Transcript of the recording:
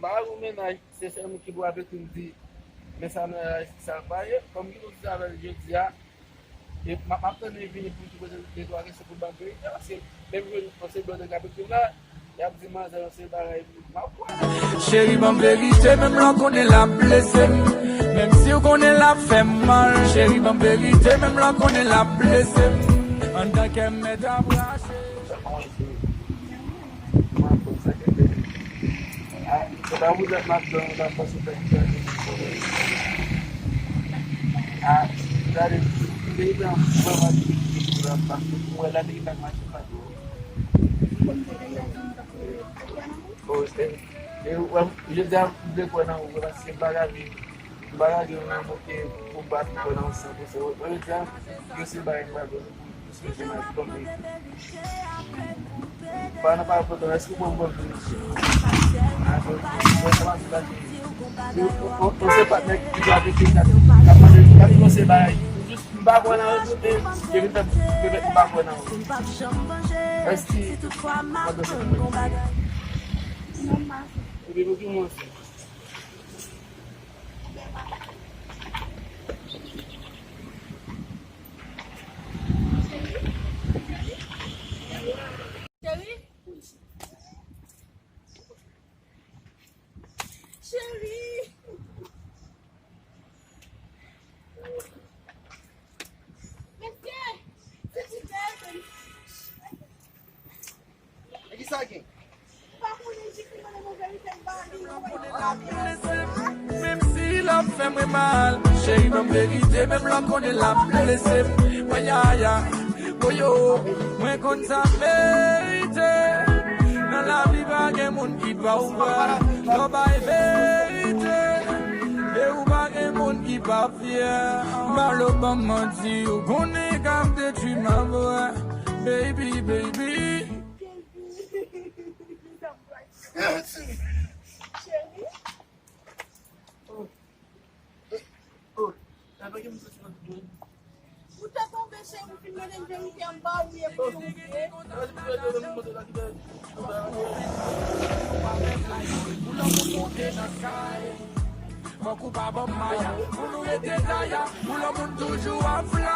Bah, ou ménage, c'est seulement qui doit avec une vie. Mais ça ne ça va pas. Comme il nous avait dit, et ma tante est venue pour te doit rester pour banquer. Parce que même quand c'est bon de capitule là, il y a des gens qui sont pareil. Chérie, en vérité, même là qu'on est la blessée. Même si on connaît la fait mal. Chérie, en vérité, même là qu'on est la blessée. En tant qu'elle m'aide à brasser. Kalau udah makan dapat sudah dari dia bilang bahwa berapa mulai kita masuk lagi. Oh, eu já depois não vou se bagagem não porque o bato não se você eu já eu se vai bagagem isso mais comigo para poder esse bom você pode já ficar capaz de você vai bagulho não ele tá bagulho não este quando você eu digo que moço Même si la fait moi mal, chérie, en vérité, même là qu'on est la blessée. Moi, ya, boyo, moi, qu'on sa vérité. Dans la vie, pas de monde qui va ouvrir. Dans la vérité. Et où pas de monde qui va fier. Malheureusement, menti, qu'on est capté, tu m'envoies. Baby, baby. Uta conversei no primeiro dia que é um baú e é por um quê? Moku baba maya, munu ete daya, mula mun toujours a fly.